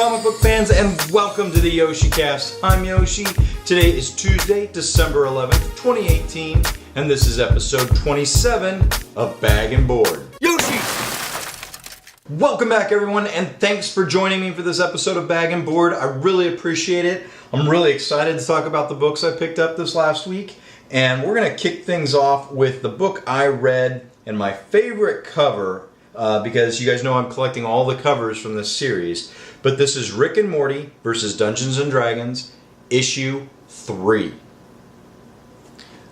comic book fans, and welcome to the Yoshi Cast. I'm Yoshi. Today is Tuesday, December 11th, 2018, and this is episode 27 of Bag and Board. Yoshi! Welcome back, everyone, and thanks for joining me for this episode of Bag and Board. I really appreciate it. I'm really excited to talk about the books I picked up this last week, and we're going to kick things off with the book I read and my favorite cover, because you guys know I'm collecting all the covers from this series. But this is Rick and Morty versus Dungeons and Dragons, issue 3.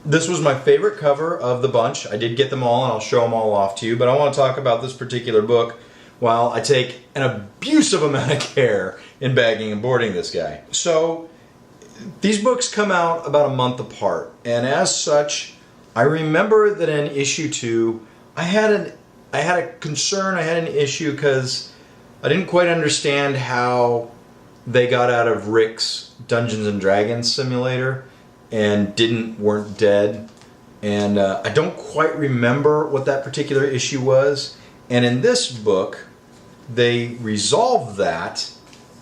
This was my favorite cover of the bunch. I did get them all, and I'll show them all off to you. But I want to talk about this particular book while I take an abusive amount of care in bagging and boarding this guy. So these books come out about a month apart, and as such, I remember that in issue 2, I had a concern, I had an issue because I didn't quite understand how they got out of Rick's Dungeons and Dragons simulator and weren't dead. And I don't quite remember what that particular issue was. And in this book, they resolved that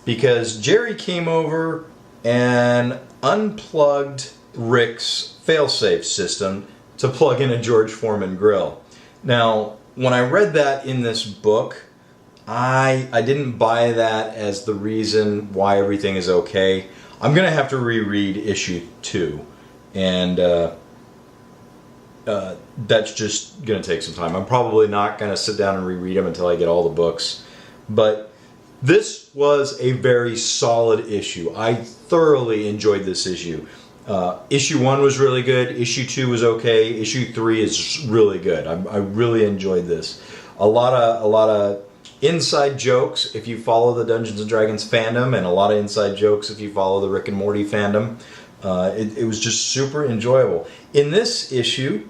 because Jerry came over and unplugged Rick's failsafe system to plug in a George Foreman grill. Now, when I read that in this book, I didn't buy that as the reason why everything is okay. I'm going to have to reread issue 2, and that's just going to take some time. I'm probably not going to sit down and reread them until I get all the books. But this was a very solid issue. I thoroughly enjoyed this issue. Issue 1 was really good. Issue 2 was okay. Issue 3 is really good. I really enjoyed this. A lot of inside jokes if you follow the Dungeons and Dragons fandom, and a lot of inside jokes if you follow the Rick and Morty fandom. It was just super enjoyable. In this issue,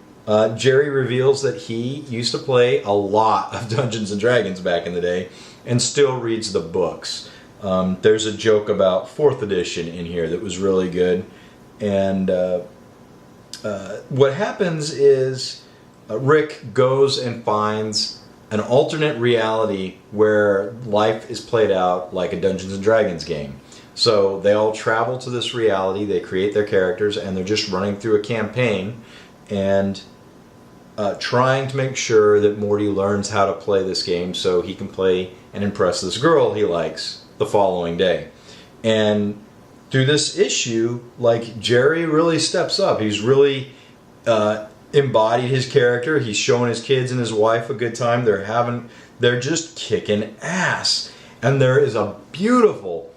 Jerry reveals that he used to play a lot of Dungeons and Dragons back in the day and still reads the books. There's a joke about 4th edition in here that was really good. And what happens is Rick goes and finds an alternate reality where life is played out like a Dungeons and Dragons game. So they all travel to this reality, they create their characters, and they're just running through a campaign and trying to make sure that Morty learns how to play this game so he can play and impress this girl he likes the following day. And through this issue, like, Jerry really steps up. He's really embodied his character. He's showing his kids and his wife a good time. They're just kicking ass. And there is a beautiful,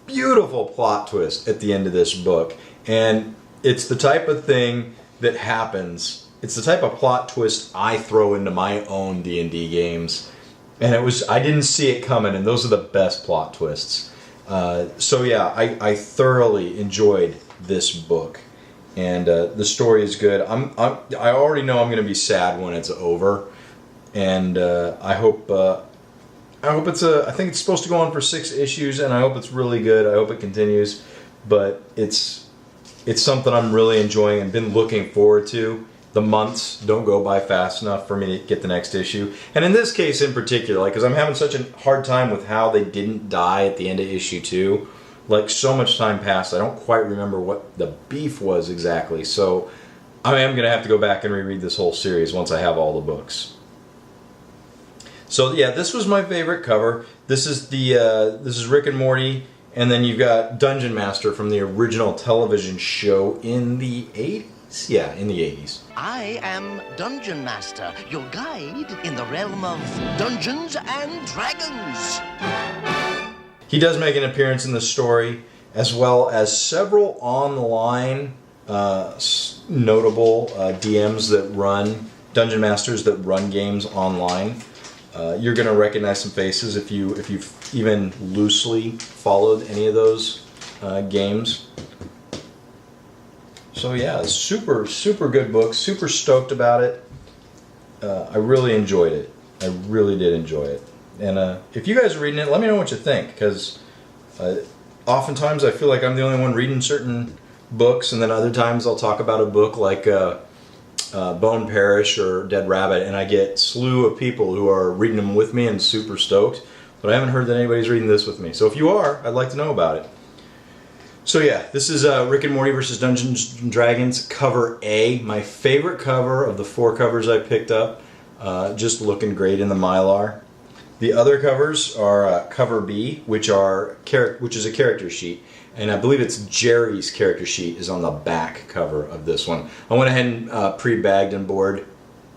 beautiful plot twist at the end of this book. And it's the type of thing that happens. It's the type of plot twist I throw into my own D&D games. And I didn't see it coming, and those are the best plot twists. So yeah, I thoroughly enjoyed this book, and the story is good. I already know I'm going to be sad when it's over, and I hope it's I think it's supposed to go on for 6 issues, and I hope it's really good. I hope it continues, but it's something I'm really enjoying and been looking forward to. The months don't go by fast enough for me to get the next issue. And in this case in particular, like, because I'm having such a hard time with how they didn't die at the end of issue 2. Like, so much time passed, I don't quite remember what the beef was exactly. So I am going to have to go back and reread this whole series once I have all the books. So yeah, this was my favorite cover. This is Rick and Morty, and then you've got Dungeon Master from the original television show in the 80s. Yeah, in the 80s. I am Dungeon Master, your guide in the realm of Dungeons and Dragons. He does make an appearance in the story, as well as several online notable DMs that run, Dungeon Masters that run games online. You're going to recognize some faces if you've even loosely followed any of those games. So yeah, super, super good book. Super stoked about it. I really enjoyed it. I really did enjoy it. And if you guys are reading it, let me know what you think, because oftentimes I feel like I'm the only one reading certain books, and then other times I'll talk about a book like Bone Parish or Dead Rabbit, and I get a slew of people who are reading them with me and super stoked. but I haven't heard that anybody's reading this with me. So if you are, I'd like to know about it. So yeah, this is Rick and Morty versus Dungeons and Dragons, cover A. My favorite cover of the 4 covers I picked up. Just looking great in the Mylar. The other covers are cover B, which is a character sheet. And I believe it's Jerry's character sheet is on the back cover of this one. I went ahead and pre-bagged and board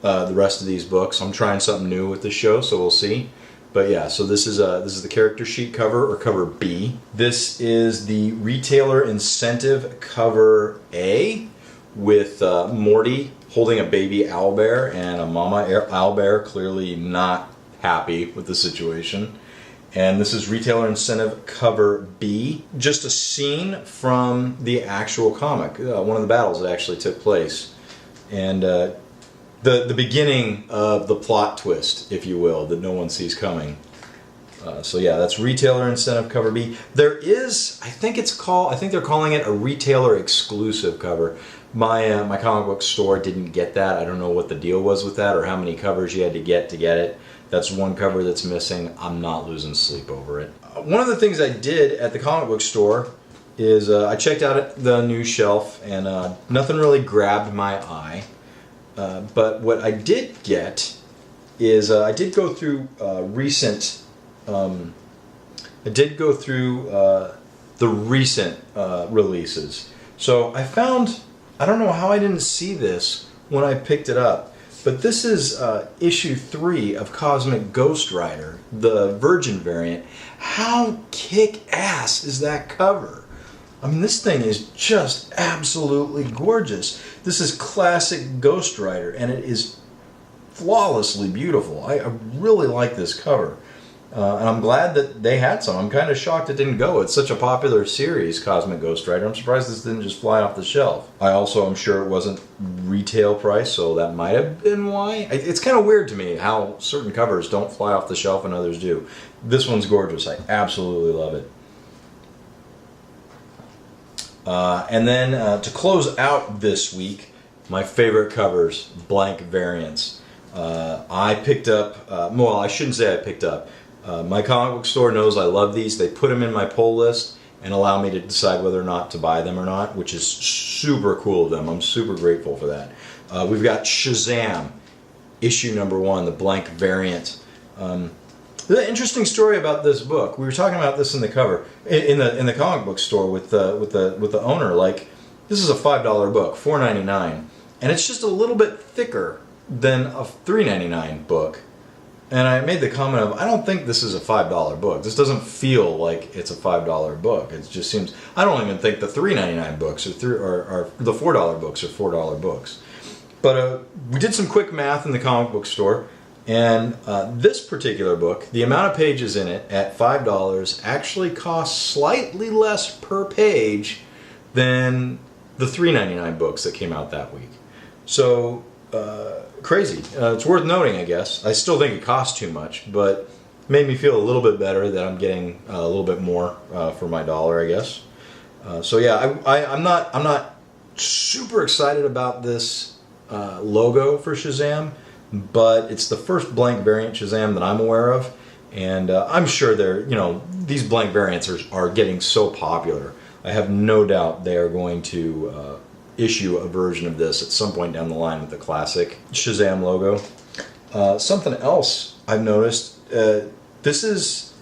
the rest of these books. I'm trying something new with this show, so we'll see. But yeah, so this is the character sheet cover, or cover B. This is the retailer incentive cover A, with Morty holding a baby owlbear and a mama owlbear clearly not happy with the situation. And this is retailer incentive cover B, just a scene from the actual comic, one of the battles that actually took place. And the beginning of the plot twist, if you will, that no one sees coming. So yeah, that's retailer incentive cover B. There is, I think they're calling it a retailer exclusive cover. My comic book store didn't get that. I don't know what the deal was with that or how many covers you had to get it. That's one cover that's missing. I'm not losing sleep over it. One of the things I did at the comic book store is I checked out the new shelf, and nothing really grabbed my eye. But what I did get is I did go through recent. I did go through the recent releases. So I found, I don't know how I didn't see this when I picked it up, but this is issue 3 of Cosmic Ghost Rider, the Virgin variant. How kick-ass is that cover? I mean, this thing is just absolutely gorgeous. This is classic Ghost Rider, and it is flawlessly beautiful. I really like this cover. And I'm glad that they had some. I'm kind of shocked it didn't go. It's such a popular series, Cosmic Ghost Rider. I'm surprised this didn't just fly off the shelf. I also am sure it wasn't retail price, so that might have been why. It's kind of weird to me how certain covers don't fly off the shelf and others do. This one's gorgeous. I absolutely love it. And then to close out this week, my favorite covers, blank variants. I picked up, well, I shouldn't say I picked up. My comic book store knows I love these. They put them in my pull list and allow me to decide whether or not to buy them or not, which is super cool of them. I'm super grateful for that. We've got Shazam, issue number 1, the blank variant. The interesting story about this book. We were talking about this in the cover, in the comic book store with the owner. Like, this is a $5 book, $4.99, and it's just a little bit thicker than a $3.99 book. And I made the comment of, I don't think this is a $5 book. This doesn't feel like it's a $5 book. It just seems, I don't even think the $3.99 books or the $4 books are $4 books. But we did some quick math in the comic book store, and this particular book, the amount of pages in it at $5 actually costs slightly less per page than the $3.99 books that came out that week. So, crazy. It's worth noting, I guess. I still think it costs too much, but made me feel a little bit better that I'm getting a little bit more for my dollar, I guess. So yeah, I'm not super excited about this logo for Shazam, but it's the first blank variant Shazam that I'm aware of, and I'm sure these blank variants are getting so popular. I have no doubt they are going to issue a version of this at some point down the line with the classic Shazam logo. Something else I've noticed, this is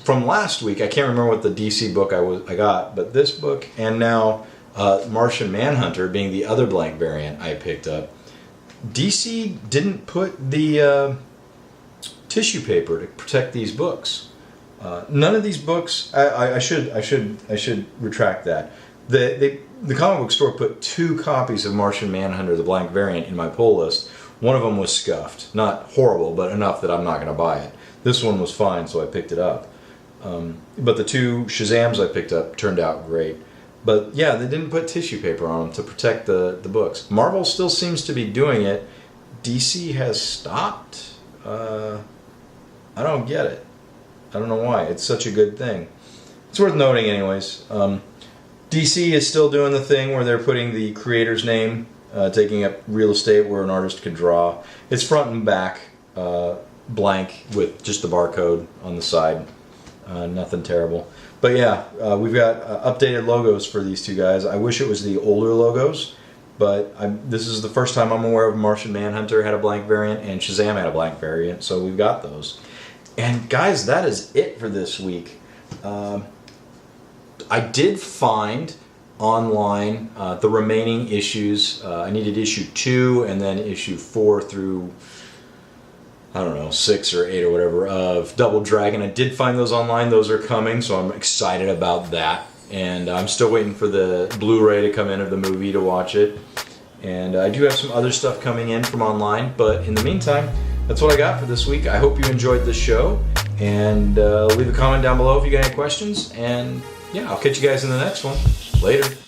from last week. I can't remember what the DC book I got, but this book, and now Martian Manhunter being the other blank variant I picked up. DC didn't put the tissue paper to protect these books. None of these books. I should retract that. The comic book store put 2 copies of Martian Manhunter, the blank variant, in my pull list. One of them was scuffed. Not horrible, but enough that I'm not going to buy it. This one was fine, so I picked it up. But the 2 Shazams I picked up turned out great. But yeah, they didn't put tissue paper on them to protect the books. Marvel still seems to be doing it. DC has stopped. I don't get it. I don't know why. It's such a good thing. It's worth noting anyways. DC is still doing the thing where they're putting the creator's name, taking up real estate where an artist could draw. It's front and back. blank with just the barcode on the side. Nothing terrible. But yeah, we've got updated logos for these two guys. I wish it was the older logos, but this is the first time I'm aware of Martian Manhunter had a blank variant and Shazam had a blank variant, so we've got those. And guys, that is it for this week. I did find online the remaining issues. I needed issue 2 and then issue 4 through, I don't know, 6 or 8 or whatever of Double Dragon. I did find those online. Those are coming, so I'm excited about that. And I'm still waiting for the Blu-ray to come in of the movie to watch it. And I do have some other stuff coming in from online, but in the meantime, that's what I got for this week. I hope you enjoyed the show, and leave a comment down below if you got any questions. And yeah, I'll catch you guys in the next one. Later.